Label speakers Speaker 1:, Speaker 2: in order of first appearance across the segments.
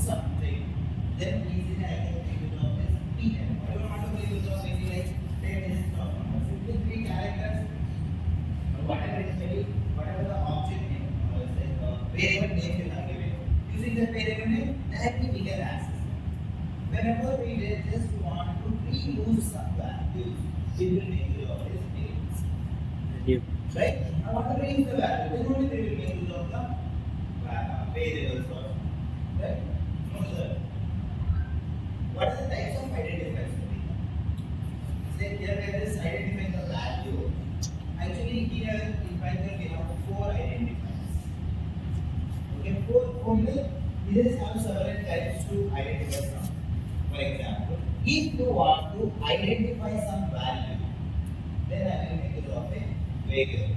Speaker 1: something, then easily I can make use of this PM. I don't want to make use of any like 10 is not. Simply three characters, whatever is maybe, whatever the object name, or say variable name you have given. Using the variable name, directly we can access it. Whenever we just want to reuse some values, we will make use of this variables. Right? I want to reuse the value, then only we will make use of the variables also. Right? No, sir. What are the types of identifiers? Say here where is identifying the value. Actually here in Python we have 4 identifiers. Okay, 4 means these have several types to identify some. For example, if you want to identify some value, then I will make use of a variable.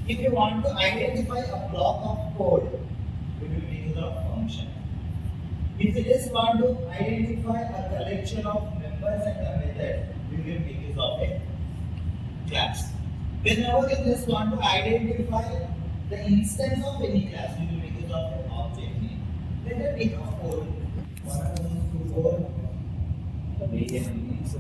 Speaker 1: If you want to identify a block of code, we will make use of function. If you just want to identify a collection of members and a method, we will make use of a class. Whenever you just want to identify the instance of any class, we will make use of an object name. Then we have 4. What are those 4? Variable names.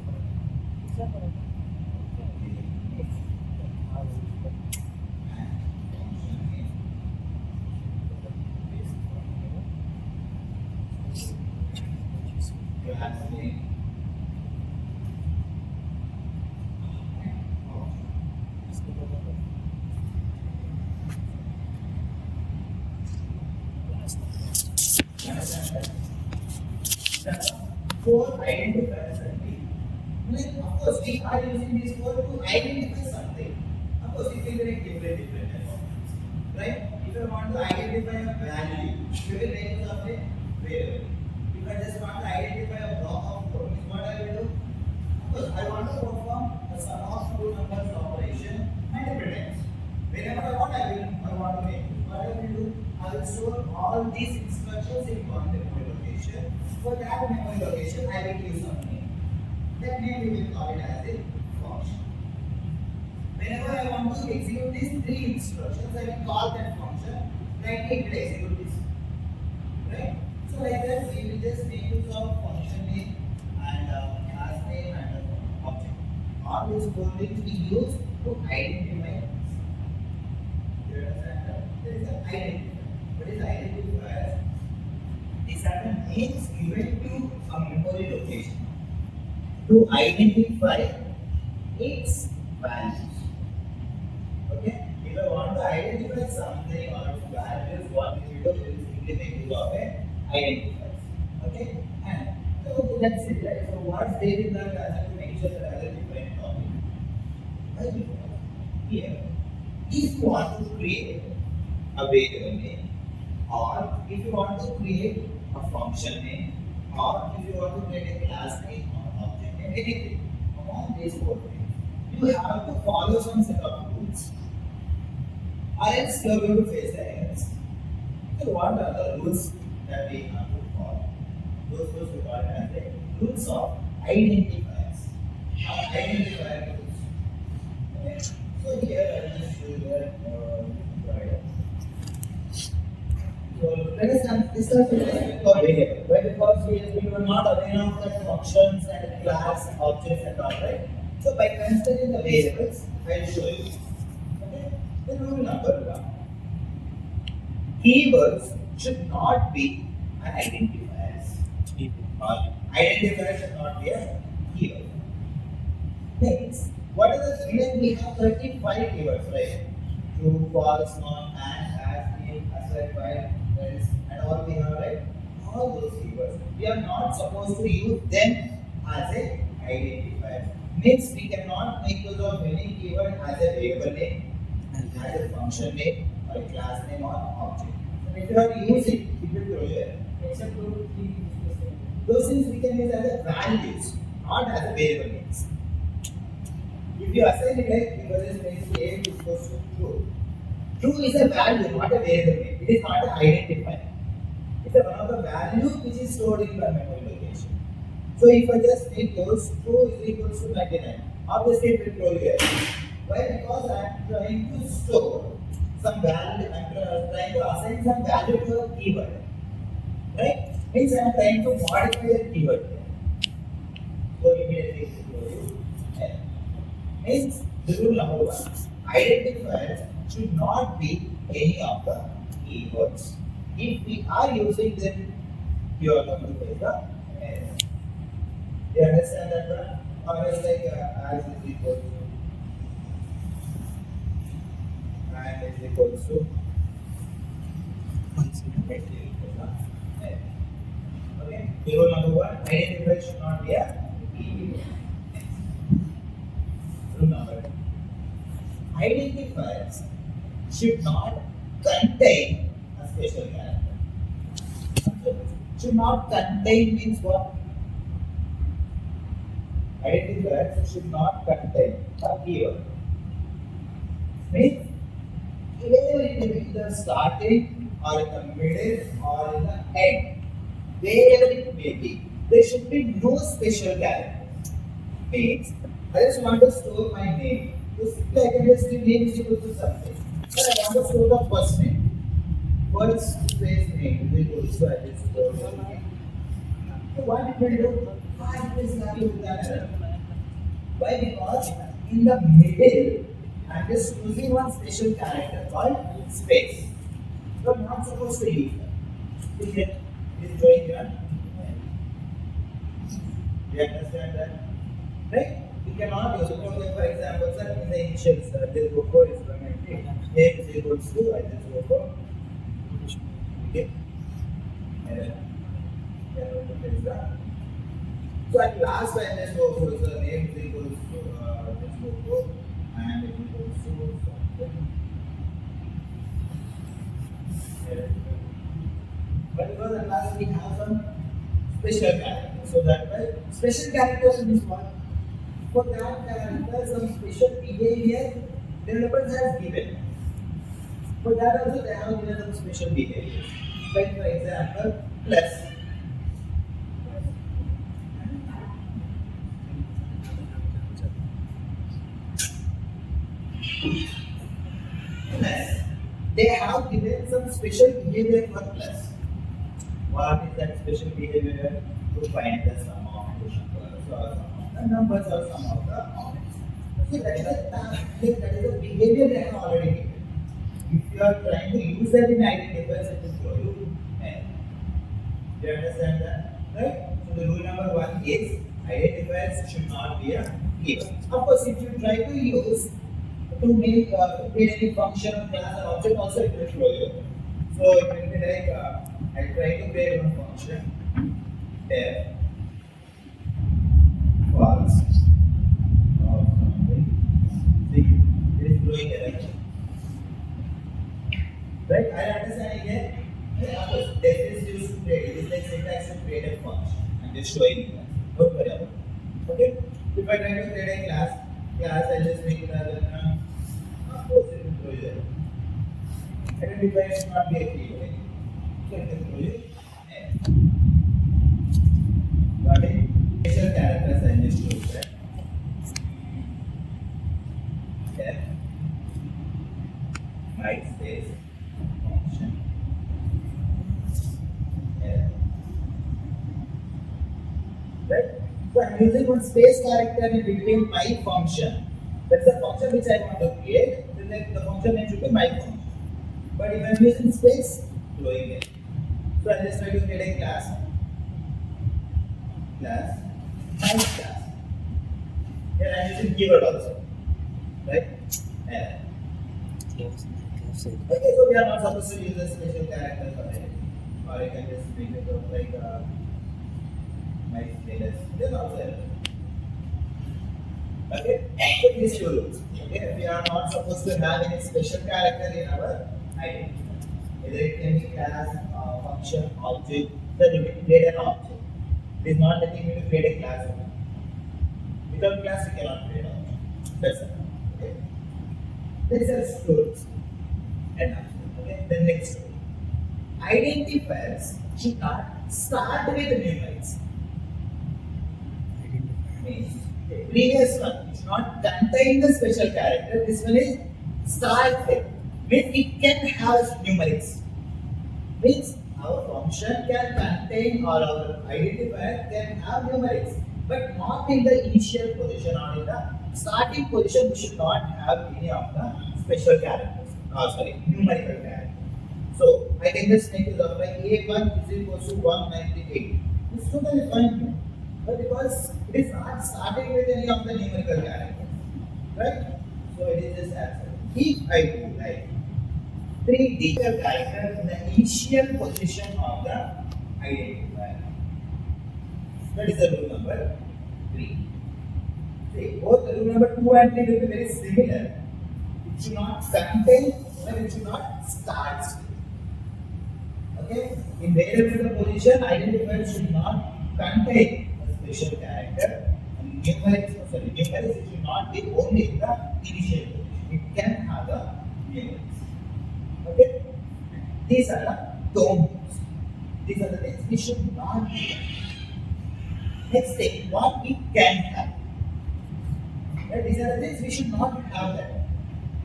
Speaker 1: Class name. Four identifiers are key. Like, of course, we are using these 4 to identify something. Of course, it will be like different environments, right? If I want to identify a value, we will make use of a variable. If I just want to identify a block of code, what I will do? Of course, I want to perform a sum of 2 numbers operation and a predict. Whenever I want to make it. What I will do? I will store all these instructions in one memory location. For that memory location, I will use some name. That name we will call it as a function. Whenever I want to execute these 3 instructions, I will call that function. Right, it will execute this. Right? So like that, we will just make use of function name and class name and object. All these 4 things we use to identify. You understand that? There is an identifier. What is identifier? These are the names given to a memory location to identify its values. Okay? If I want to identify something or its values, what we do is simply make use of a identifiers. Okay? And so that's it, right? So what's there in that as to make sure that as a different topic. Right? Here, if you want to create a variable name, or if you want to create a function name, or if you want to create a class name or object name, anything among these 4 things, you have to follow some set of rules, or else you are going to face the errors. So what are the rules that we have to follow? Those rules we call it as the rules of identifiers, or identifier rules. Okay? So here I will just show you that so let us start with the variable. Why? Because we were not aware of the functions and class, objects and all, right? So by considering the variables, I will show you. Okay? The rule number 1. Keywords should not be an identifier. Identifier should not be a keyword. Next, what are the keywords? We have 35 keywords, right? True, false, not, and, as, name, aside, while, else, and all we have, right? All those keywords. We are not supposed to use them as a identifier. Means we cannot make use of any keyword as a variable name, as a function name, or a class name or object. And if you are using, it will throw you error. Except those things we can use as a values, not as a variable names. If you assign it like because it A is equals to true. True is a value, not a variable name. It is not an identifier. It's one of the values which is stored in the memory location. So if I just make those true is equals to 99, obviously it will throw you error. Why? Because I am trying to store some value, I am trying to assign some value to a keyword. Right? Means I am trying to modify the keyword. So immediately means the rule number one. Identifiers should not be any of the keywords. If we are using them, you are going to face the error. You understand that one? Or else like as is equal to and is equal to okay. Rule number one, identifier should not be a keyword. Rule number two. Identifiers should not contain a special character. Should not contain means what? Identifiers should not contain a keyword. Means either it may be in the starting or in the middle or in the end. Wherever it may be, there should be no special character. Means I just want to store my name. So simply I can just give name is equal to something. But I want to store the first name. First space name is equal to I just store the name. So what it will do? Why it is not with that error? Why? Because in the middle I am just using one special character called space. So I am not supposed to use that. Is it going on? Do you understand that? Right? We cannot use it. For example, sir, in the initials, this logo is going to be name is equal to I just logo. Okay. So at last when this logo is the name is equal to this logo and it is equal to something. But because at last we have some special character. So that way, special characters means what? For that character, some special behavior developers have given. For that also they have given some special behaviors. Like for example, plus. Plus. They have given some special behavior for plus. What is that special behavior? To find the sum of the numbers or sum of the numbers or sum of the elements. So that is a behavior they have already given. If you are trying to use that in identifiers, it will show you n. Do you understand that? Right? So the rule number one is identifiers should not be a keyword. Of course, if you try to use to make create any function or class or object, also it will show you. So it will be like I try to create one function f false or something. See, it is throwing error. Right? Are you understanding here? Of course, this is used to create. It is like syntax to create a function. I'm just showing you that. Don't worry about it. Okay? If I try to create a class, I'll just make it as a of course it will throw you there. Identifier should not be a keyword. So it will throw you n. Got it? Special characters I just used that. F right space function F. Right? So I'm using one space character in between my function. That's the function which I want to create. Then the function name should be my function. But if I'm using space, throwing it. So I'll just try to create a class. My class. Here I'm using keyword also. Right? Okay, so we are not supposed to use a special character for it. Or you can just make it look like my status. Then also. Okay, so these two rules. Okay, we are not supposed to have any special character in our identity. Either it can be class, function, object. Then you can create an object. It is not letting me to create a class. Without class, you cannot create an object. That's it. Okay. These are rules. And okay, the next rule. Identifiers should not start with numerics. Means previous one is not contain the special character. This one is start with. Means it can have numerics. Means our function can contain or our identifier can have numerics, but not in the initial position or in the starting position. We should not have any of the special characters. Sorry, numerical characters. So I can just make it up like A1 is equal to 198. It's totally fine, but because it is not starting with any of the numerical characters, right? So it is just answer. If I do like three digital characters in the initial position of the identifier, that is the rule number 3. See, both rule number 2 and 3 will be very similar. It should not contain or it should not start. Okay? In wherever the position, identifier should not contain a special character. And numerics it should not be only in the initial position. It can have the numerics. Okay? These are the tones. These are the things we should not do. Next thing, what we can have. Right? These are the things we should not have that.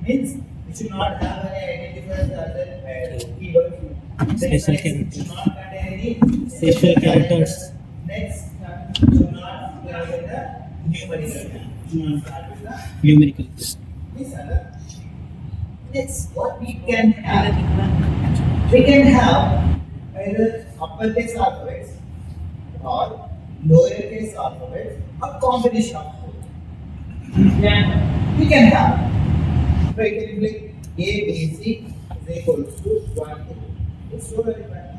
Speaker 1: Means we should not have any identifiers as keywords.
Speaker 2: Special characters.
Speaker 1: Should not contain any
Speaker 2: Special characters.
Speaker 1: Next, should not have the numerical.
Speaker 2: Numerical.
Speaker 1: These are the next. What we can have. We can have either uppercase alphabets or lowercase alphabets, a combination of both. Yeah. We can have. So it can be like A, B, C is equal to 1, 2. It's so very fine.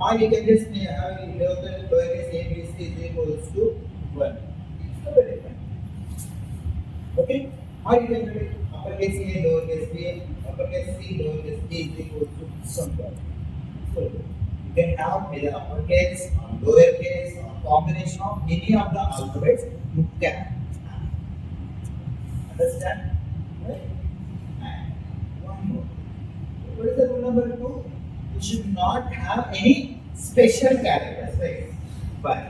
Speaker 1: Or you can just have lowercase A, B, C is equal to 1. It's so very fine. Okay? Or you can be uppercase A, lowercase B, uppercase C, lowercase D is equal to something. So you can have either uppercase or lowercase or combination of any of the alphabets you can have. Understand? Right? And one more. What is the rule number 2? We should not have any special characters, right? But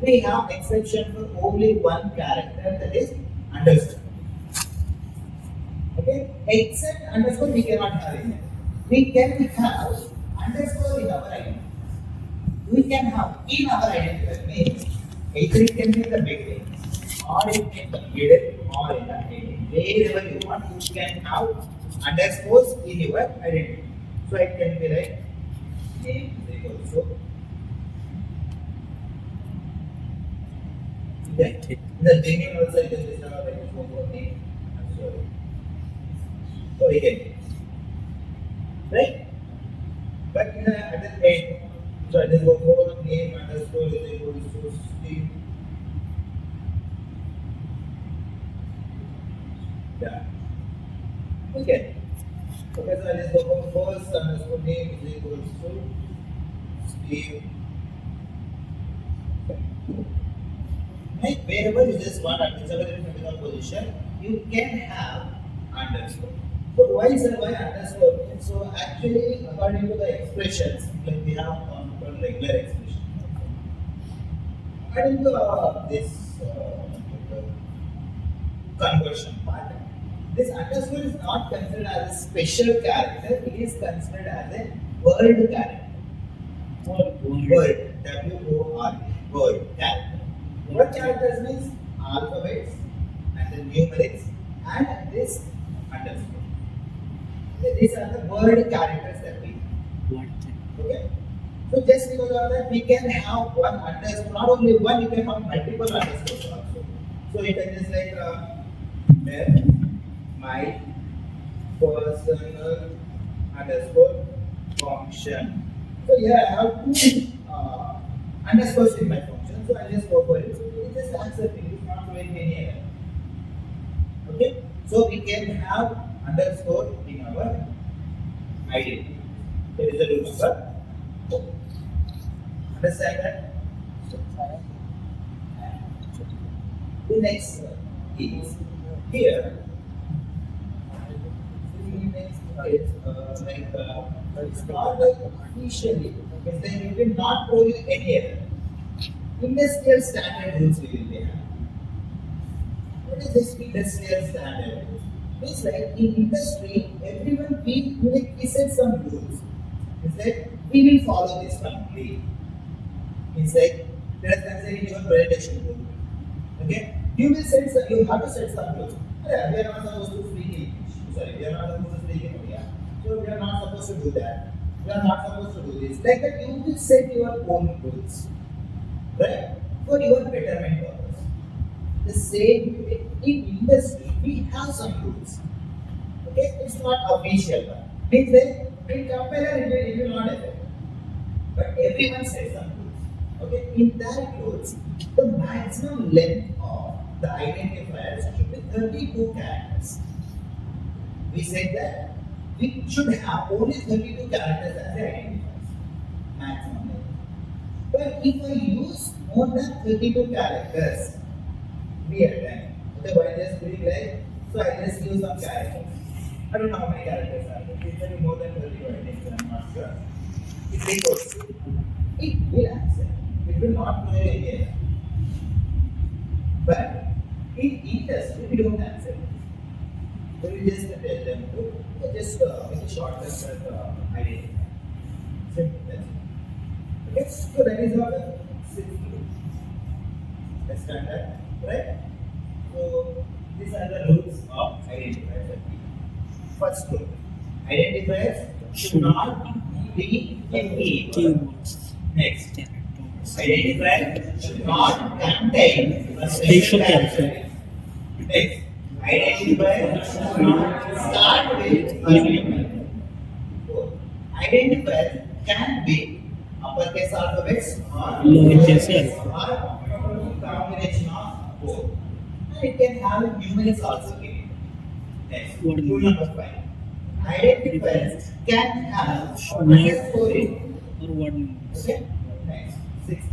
Speaker 1: we have exception for only one character, that is underscore. Okay? Except underscore we cannot have it. We can have underscore in our identity. We can have in our identity means either it can be in the beginning or it can be middle or in the ending. Wherever you want, you can have underscores in your identity. So it can be like name is equal to the beginning also it is like name. So again, right? But at the end, so I just go for name underscore is equal to Steve. Yeah. Okay. Okay, so I just go for first underscore name is equal to Steve. Right? Wherever you just want, whichever is position, you can have underscore. So why underscore? So actually, according to the expressions, like we have regular expression. According to this conversion part, this underscore is not considered as a special character. It is considered as a word character. Word. W-O-R-D. Word character. Word characters means alphabets and the numerics and this underscore. These are the word characters that we have. Okay? So just because of that, we can have one underscore. Not only one, you can have multiple underscores also. So you can just like my personal underscore function. So here I have two underscores in my function. So I just go for it. So it just accepting. It's not doing any error. Okay? So we can have underscore in our identity. There is a rule number 4. Understand that? The next is here. It's not officially, because then we will not throw you any error. Industrial standard rules we will have. What is this industrial standard? It's like in industry, everyone we set some rules. It's like We will follow this completely. Means like, let us consider in your presentation group. Okay? You will set some, you have to set some rules. Yeah, we are not supposed to speak English. Sorry, we are not supposed to speak in India. So we are not supposed to do that. We are not supposed to do this. Like that, you will set your own rules. Right? For your betterment purpose. The same way in industry, we have some rules. Okay? It's not official one. Means that in comparison, it will not affect. But everyone says some rules. Okay, in that rules, the maximum length of the identifiers should be 32 characters. We said that we should have only 32 characters as the identifiers. Maximum length. But if I use more than 32 characters, we are done. Okay, why just doing like, so I just use some characters. I don't know how many characters are there. It may be more than 32, I think, I'm not sure. If they go, it will accept. It will not know again. But in industry, we don't accept it. So we just tell them to just make a shortcut identify. Simple. That's it. Okay, so that is our sixth rule. Let's start that, right? So these are the rules of identifiers that we have. First rule: identifiers should not be in
Speaker 2: Keywords.
Speaker 1: Next, identifier should not contain a
Speaker 2: Special
Speaker 1: special
Speaker 2: character.
Speaker 1: character. Next, identifier should not start with a number. Four, identifier can be uppercase alphabets or
Speaker 2: Lowercase
Speaker 1: or combination of both. And it can have numerals also in it. Next,
Speaker 2: What is
Speaker 1: rule
Speaker 2: it?
Speaker 1: number 5. Identifiers can have
Speaker 2: Word.
Speaker 1: underscore in it.
Speaker 2: Or one.
Speaker 1: Okay? Next. Sixth.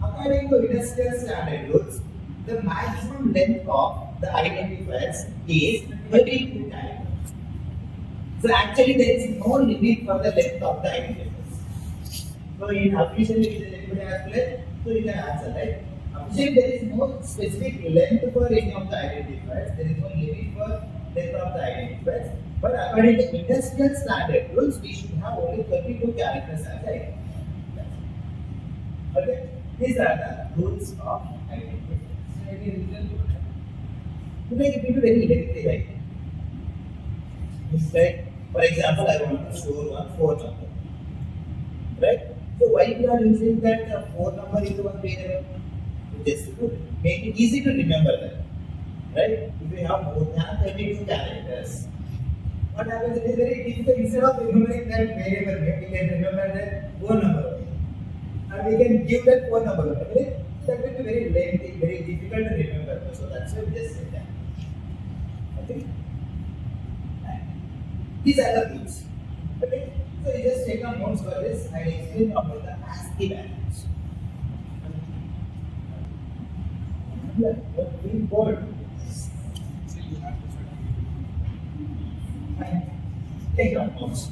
Speaker 1: According to industrial standard rules, the maximum length of the identifiers is 32 characters. So actually there is no limit for the length of the identifiers. So in officially if anybody has played, so you can answer, right? Officially there is no specific length for any of the identifiers. There is no limit for length of the identifiers. But according to industrial standard rules, we should have only 32 characters as identifiers. Okay, these are the rules of identifiers. To make it very directly, right? It's like, for example, I want to store one 4 number, right? So why we are using that 4 number into one variable? Just to make it easy to remember that, right? If we have more than 32 characters, what happens? It is very difficult. Instead of remembering that variable name, we can remember that 4 number, and we can give that 4 number. Okay? That will be very lengthy, very difficult to remember. So that's why we just say that. Okay? These are the rules. Okay? So you just take on notes for this and explain about the ASCII values. Yeah, what we call take on notes.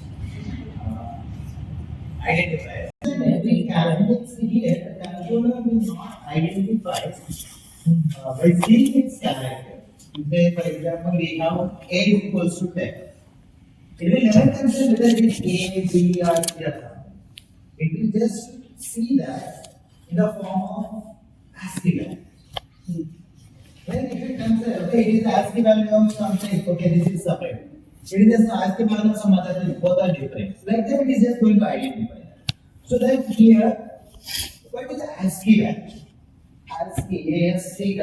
Speaker 1: Identifiers. Every character here, the controller will not identify by seeing its character. Say, for example, we have A is equals to 10. It will never consider whether it is A, B, or C or something. It will just see that in the form of ASCII value. Then if it considers, okay, it is the ASCII value of something, okay, this is separate. It is just the ASCII value of some other thing, both are different. Like that, it is just going to identify that. So that here, what is the ASCII value? ASCII, ASCII.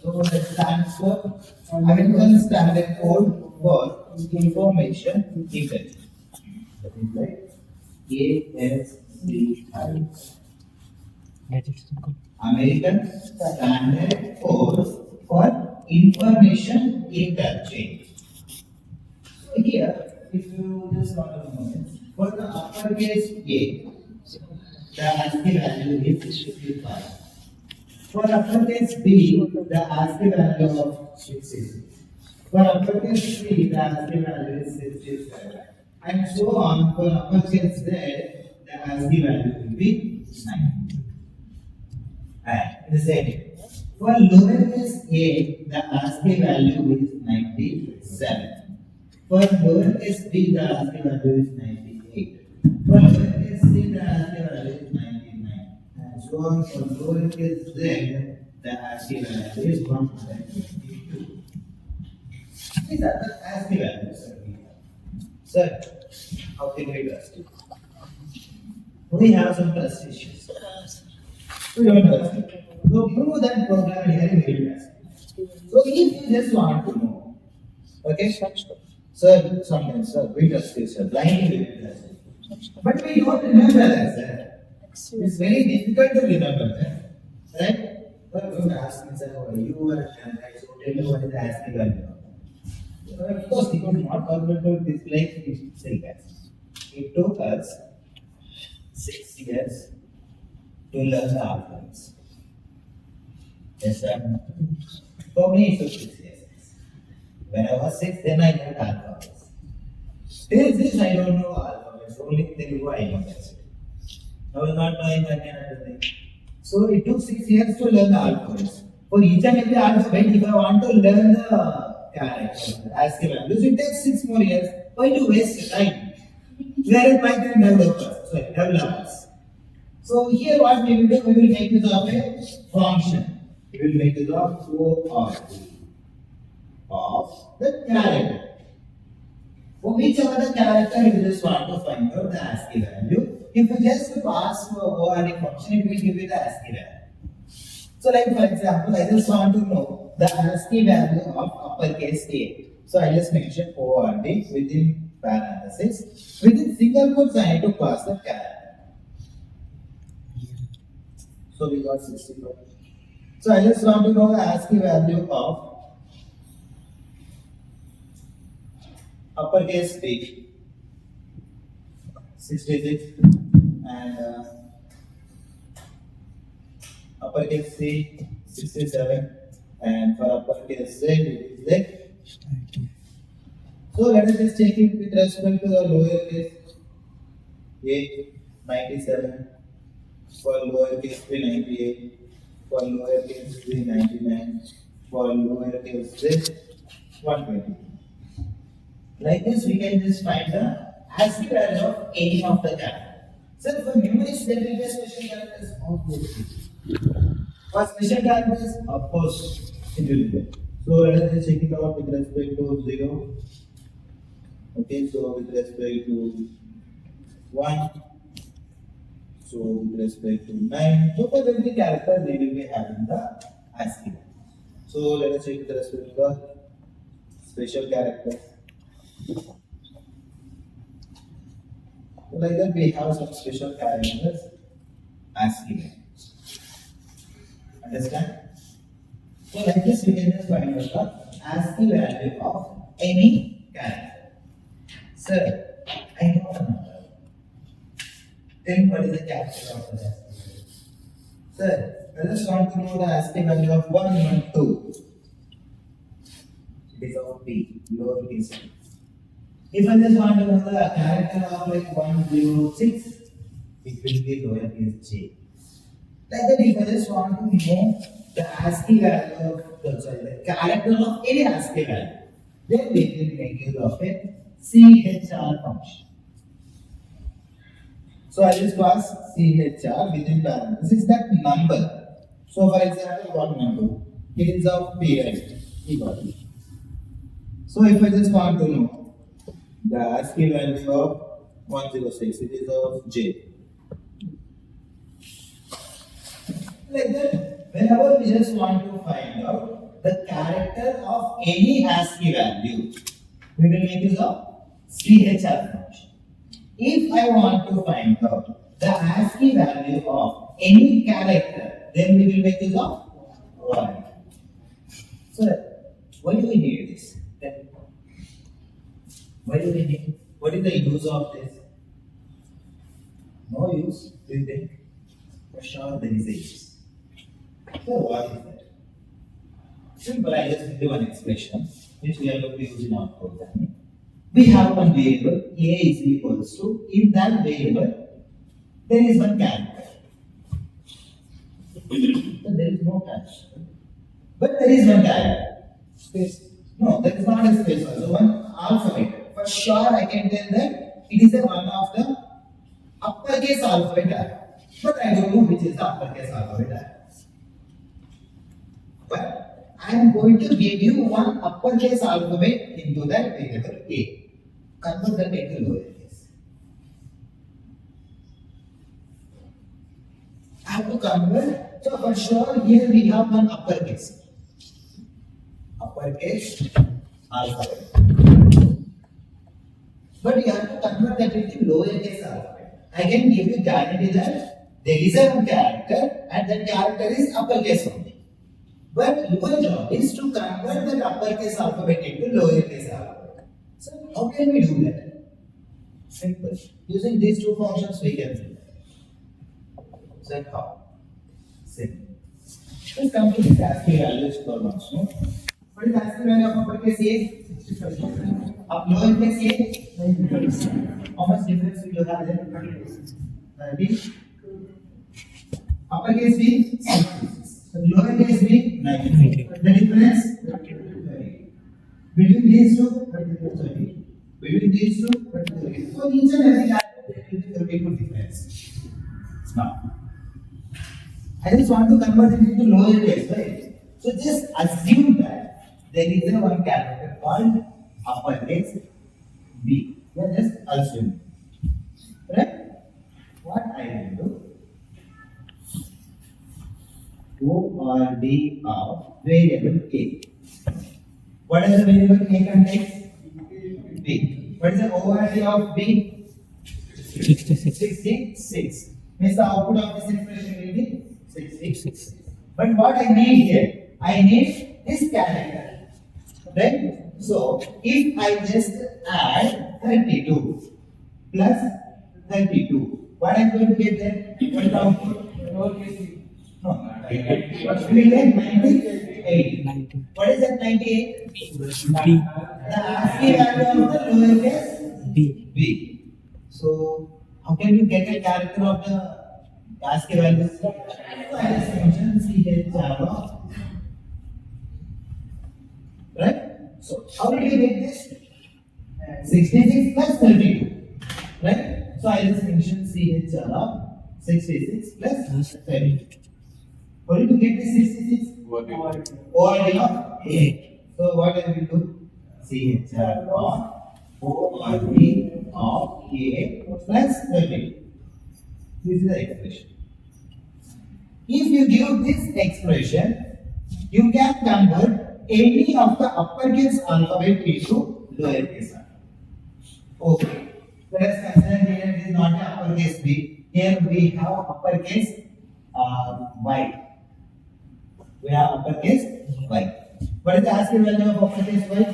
Speaker 1: So that stands for American Standard Code for Information Intelligence. That is like ASCII.
Speaker 2: That is good.
Speaker 1: American Standard Code for Information Interchange. So here, if you just want a moment, for the uppercase A, the ASCII value is 55. For uppercase B, the ASCII value of 66. For uppercase C, the ASCII value is 67. And so on, for uppercase Z, the ASCII value will be 90. And the same. For lowercase a, the ASCII value is 97. For lowercase b, the ASCII value is 98. For lowercase c, So for lowercase z, the ASCII value is 152. These are the ASCII values that we have. Sir, how can we trust it? We have some trust issues. We don't trust it. So prove that program here in readiness. So if you just want to know, okay, sir, sometimes sir, we trust it, sir, blindly we trust it. But we don't remember that, sir. It's very difficult to remember that, right? But don't ask me, sir, you were a candidate, so tell me what is the ASCII value. Of course, it was not possible to display say that. It took us 6 years to learn the alphabets. Yes, sir. For me, it took 6 years. When I was 6, then I learned alphabets. Till this, I don't know alphabets. Only Telugu I know that's it. I was not knowing Kannada thing. So it took 6 years to learn the alphabets. For each and every alphabet, if I want to learn the character, ASCII values, it takes 6 more years. Why to waste time? Where is Python developers? So here what we will do, we will make use of a function. We will make use of ORD of the character. For whichever the character you just want to find out the ASCII value, if you just pass the ORD function, it will give you the ASCII value. So like for example, I just want to know the ASCII value of uppercase A. So I just mentioned ORD within parenthesis. Within single quotes, I need to pass the character. So we got 64. So I just want to know the ASCII value of uppercase B, 66, and uppercase C, 67, and for uppercase Z, it is like. So let us just take it with respect to the lowercase a, 97, for lowercase b, 98, for lowercase b, 99, for lowercase z, 120. Like this, we can just find the ASCII value of any of the characters. So for numerics, there will be special characters of those things. For special characters, of course, it will be. So let us just check it out with respect to 0. Okay, so with respect to 1. So with respect to 9. So for every character, they will be having the ASCII. So let us check with respect to the special characters. So like that, we have some special characters ASCII. Understand? So like this, we can just find out the ASCII value of any character. Sir, I know the number. Tell me what is the character of the ASCII value. Sir, I just want to know the ASCII value of 112. It is of P, lowercase p. If I just want to know the character of like 106, it will be lowercase j. Like that, if I just want to know the ASCII value of the character of any ASCII value, then we will make use of a CHR function. So I just pass CHR within parentheses that number. So for example, what number? It is of P, right? P got it. So if I just want to know the ASCII value of 106, it is of J. Like that, whenever we just want to find out the character of any ASCII value, we will make use of CHR function. If I want to find out the ASCII value of any character, then we will make use of Y. So, why do we need this? Then, why do we need? What is the use of this? No use, do you think? For sure, there is a use. So, what is that? Simple, I just give one expression which we are going to use in our programming. We have one variable a is equals to, in that variable, there is one character. So there is no character. But there is one character. Space. No, there is not a space also, one alphabet. For sure, I can tell that it is a one of the uppercase alphabet. but I don't know which is the uppercase alphabet. But I am going to give you one uppercase alphabet into that variable A. Convert that into lowercase. I have to convert. So for sure here we have one uppercase alphabet. But you have to convert that into lowercase alphabet. I can give you guarantee that there is a one character and that character is uppercase only. But your job is to convert that uppercase alphabet into lowercase alphabet. So how can we do that? Simple. Using these two functions we can do that. So how? Simple. Let's come to this ASCII values for once more. What is ASCII value of uppercase A? Of lowercase A? How much difference will you have there? 30. Uppercase B? 66. So lowercase b 90. The difference 30. Between these two, 30. Between these two, 30. So each and every character there will be 32 difference. Now, I just want to convert it into lowercase, right? So just assume that there is a one character called uppercase b. Yeah, just assume. Right? What I will do? ORD of variable A. What is the variable A contains? B. What is the ORD of B? 66. Means the output of this expression will be 66. But what I need here? I need this character. Right? So if I just add 32 plus 32, what I am going to get there? What is the output? No. What will we get? 98. What is that 98?
Speaker 2: B.
Speaker 1: The ASCII value of the lowercase
Speaker 2: B.
Speaker 1: b. So how can you get a character of the ASCII value? So I just mentioned Java. Right? So how did we get this? 66 plus 32. Right? So I just mentioned Java 66 plus 32. How did you get this 66? ORD of A. So what I will do? CHR of ORD of A plus 30. This is the expression. If you give this expression, you can convert any of the uppercase alphabet into lowercase alphabet. Okay. Let us consider here it is not an uppercase B. Here we have uppercase Y. We have uppercase Y. What is the ASCII value of uppercase Y?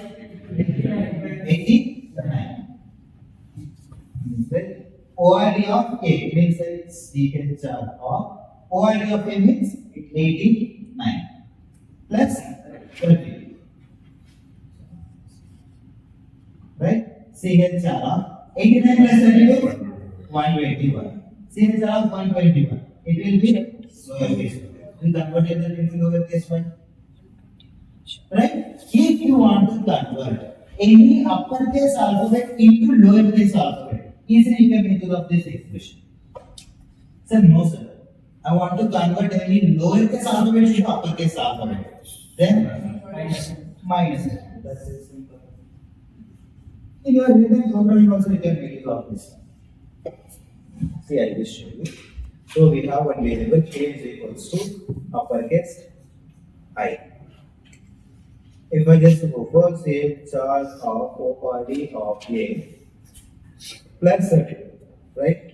Speaker 1: 89. ORD of A means it's CHR of ORD of A means 89 plus 30. Right? CHR of 89 plus 32 121. CHR of 121. It will be lowercase. We converted that into lowercase one. Right? If you want to convert any uppercase alphabet into lowercase alphabet, easily you can make use of this expression. Sir, no sir. I want to convert any lowercase alphabet into uppercase alphabet. Then minus it. That's it, simple. In your written program also you can make use of this. See, I will show you. So we have one variable k is equals to uppercase I. If I just go for say charge of ORD of A plus 30, right?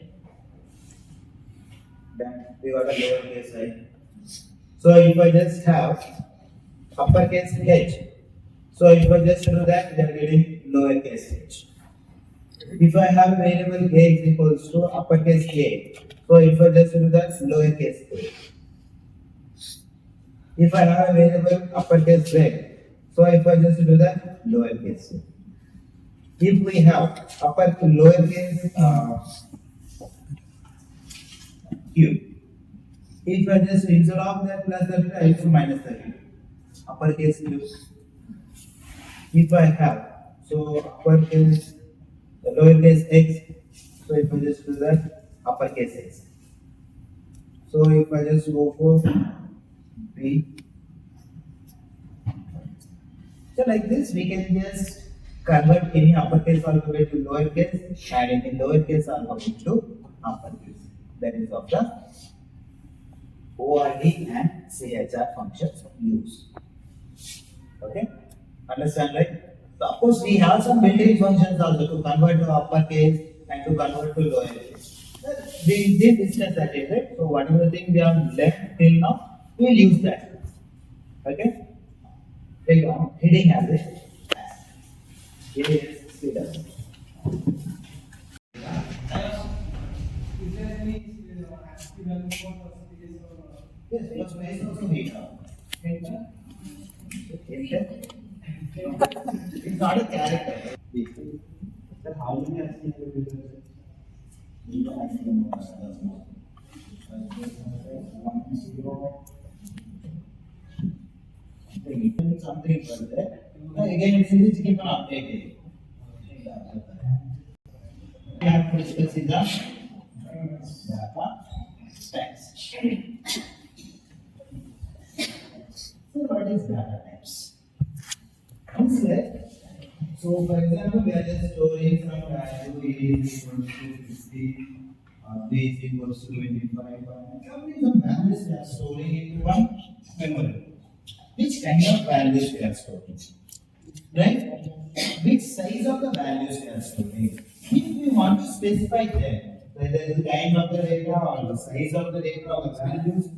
Speaker 1: Then we got a lowercase I. So if I just have uppercase H, so if I just do that, we are getting lowercase h. If I have variable A is equals to uppercase A, so if I just do that, lowercase a. If I have a variable uppercase Z, so if I just do that, lowercase a. If we have lowercase Q, if I just instead of that plus 30, I use minus 30. Uppercase Q. If I have uppercase lowercase x, so if I just do that, uppercase x. So if I just go for B, so like this we can just convert any uppercase alphabet to lowercase and any lowercase alphabet to uppercase. That is of the ORD and CHR functions used. Okay? Understand, right? So of course we have some built-in functions also to convert to uppercase and to convert to lowercase. We did discuss that, right? So whatever thing we have left till now, we will use that. Okay? Take on heading as a yes, yes, yes, because may also need it's not a character. Sir, how many actions have you done? Something further. Again, it is keep on updating. We have to discuss in the data types. So, what is data types? So, for example, we are just storing some value A is equals to 50, B is equals to 25. How many some values we are storing into one memory? Which kind of values we are storing? Right? Which size of the values we are storing? If we want to specify them, whether the kind of the data or the size of the data or the values,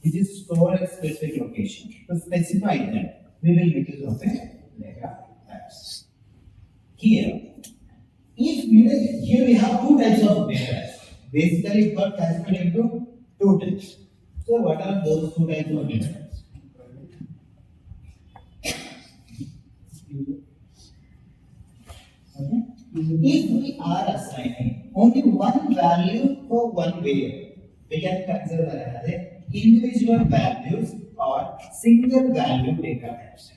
Speaker 1: it is stored at specific location. To specify them, we will make use of a data types. Here, here we have two types of data. Basically, it got classified into two types. So, what are those two types of data types? Okay. If we are assigning only one value for one variable, we can consider that as a individual values or single value data types.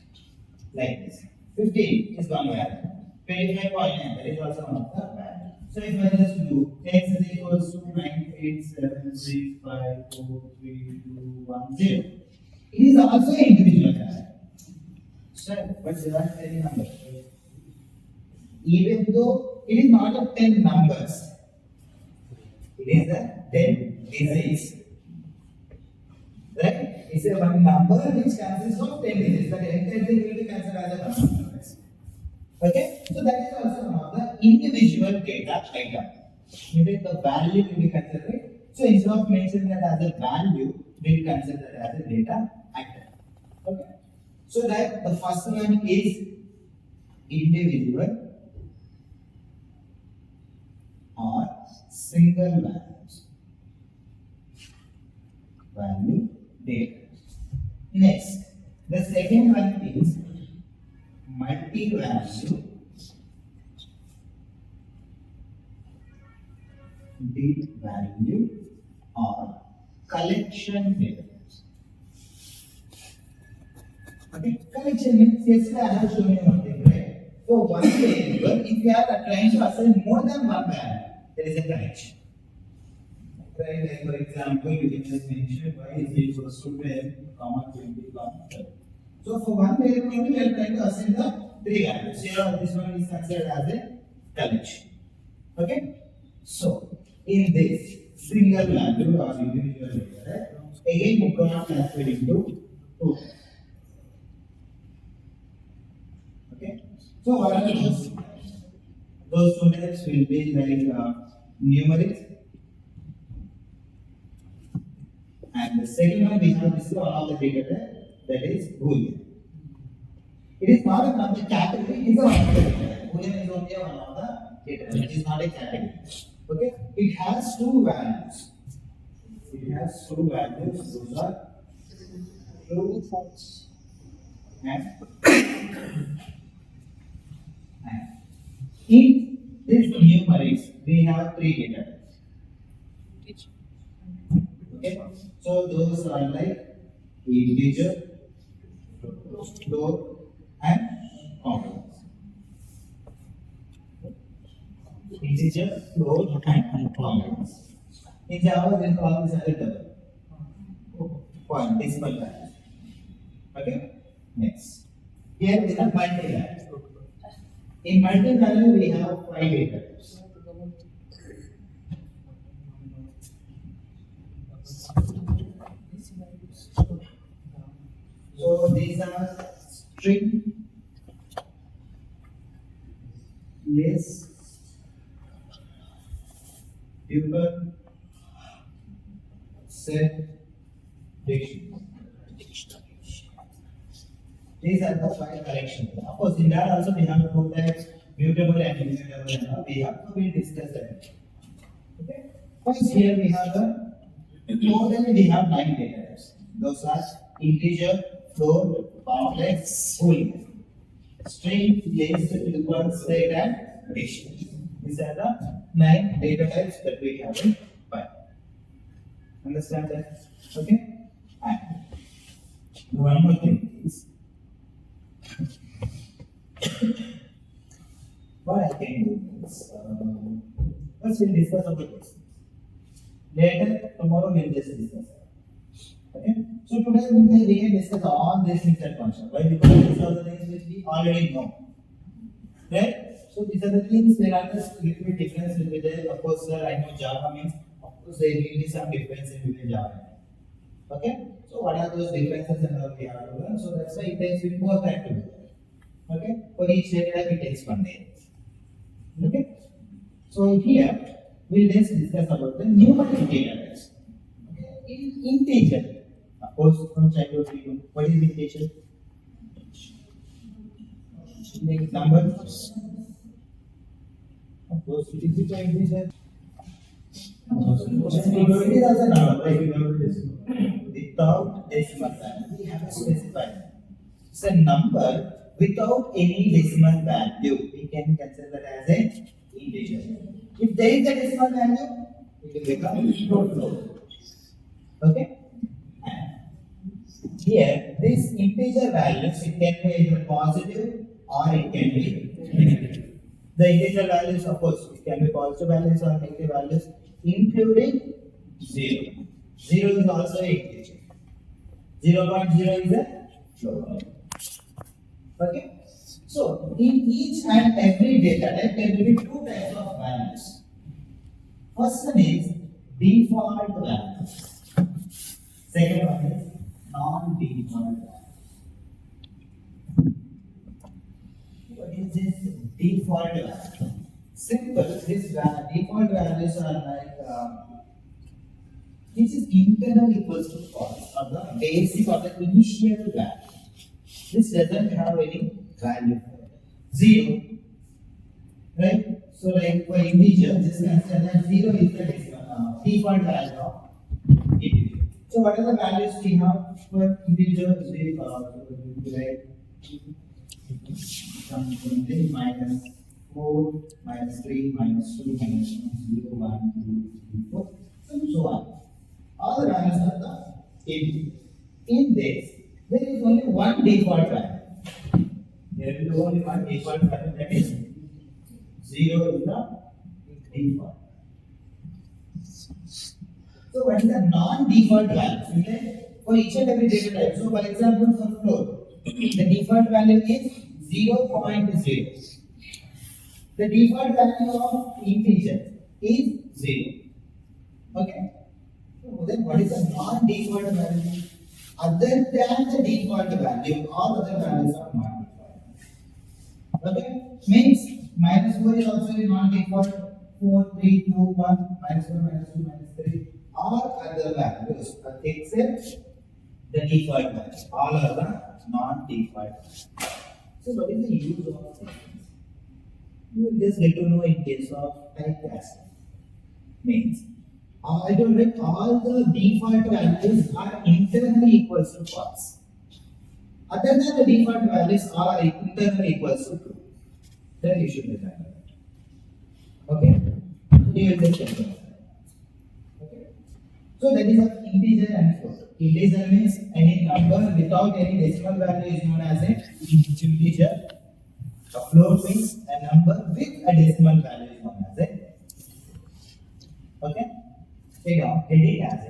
Speaker 1: Like this. 15 is one value. 25.9, that is also one of the value. So if I just do x is equals to 9, 8, 7, 6, 5, 4, 3, 2, 1, 0. It is also an individual value. So, but there are 10 numbers. Even though it is not a 10 numbers, it is a 10 digits. Right? It's a one number which consists of 10 digits. That entire thing will be considered as a number. Okay? So that is also one of the individual data item. Maybe the value will be considered. So instead of mentioning that as a value, we will consider that as a data item. Okay? So that the first one is individual or single values. Value data. Next, the second one is multi-value bit value or collection data. Okay, collection means yesterday I have shown you one thing, right? So one variable, if you are trying to assign more than one value, there is a collection. Right, like for example, you can just mention y is equals to 10, 20, 30. So for one variable only, we are trying to assign the three values. Here, this one is considered as a collection. Okay? So, in this single value or individual data, right? Again, we got classified into two. Okay? So, what are those? Those two types will be like numeric. And the second one we have this one of the data type, that is Boolean. It is not one of the category, it is one of the data. Boolean is only one of the data type. It is not a category. Okay? It has two values. It has two values. Those are true, false, and in this numerics we have three data types. Okay? So those are like integer, float, and complex. Integer, float, and complex. In Java, we call this as a double. point decimal value. Okay. Next. Here we have multi-value. In multi-value we have 5 data types. So these are string, list, tuple, set, dictionary. These are the 5 collections. Of course, in that also we have 2 types, mutable and immutable, and all. We have to discuss that. Okay. First, here we have the total. We have 9 data types. Those are integer, float, complex, whole, string, list, tuple, set, and dictionary. These are the 9 data types that we have in Python. Understand that? Okay. And one more thing is, what I can do is, first we'll discuss about this. Later, tomorrow we'll just discuss. Okay? So today we can discuss all these things at once. Why? Because these are the things which we already know. Right? So these are the things, there are just little bit difference will be there. Of course, sir, I know Java means, of course, there will be some difference in between Java. Okay? So what are those differences and all we have to learn? So that's why it takes bit more time to do. Okay? For each data type it takes 1 day. Okay? So here we'll just discuss about the numeric data types. Okay? In integer. Of course, from childhood we know what is integer? Make numbers. Of course, it is a integer. It is also a number, right? Without decimal value, we have to specify. It's a number without any decimal value. We can consider that as an integer. If there is a decimal value, it will become float. Okay? And here, this integer values, it can be either positive or it can be negative. The integer values, of course, it can be positive values or negative values, including 0. 0 is also an integer. 0.0 is a float. Okay? So, in each and every data type, there will be 2 types of values. First one is default values. Second one is non-default values. What is this default value? Simple. This default values are like this is internal equals to false, or the basic or the initial value. This doesn't have any value. 0. Right? So like for integer, just consider that 0 is the default value of integer. So what are the values we have for integer? Like something minus 4, minus 3, minus 2, minus 0, 1, 2, 3, 4, and so on. All the values are the integer. In this, there is only one default value. There is only one default value, that is 0 is the default. So what is the non-default value? Okay? For each and every data type. So for example, for float, the default value is 0.0. The default value of integer is 0. Okay? So then what is the non-default value? Other than the default value, all other values are not default. Okay? Means minus 4 is also a non-default. 4, 3, 2, 1, minus 1, minus 2, minus 3. All other values except the default values. All are the non-default. So what is the use of this? You will just get to know in case of typecasting. Means I told you all the default values are internally equals to false. Other than the default values are internally equals to true. Then you should remember that. Okay? You will just remember that. Okay? So that is an integer and float. Integer means any number without any decimal value is known as an integer. A float means a number with a decimal value is known as a. Okay? Heading as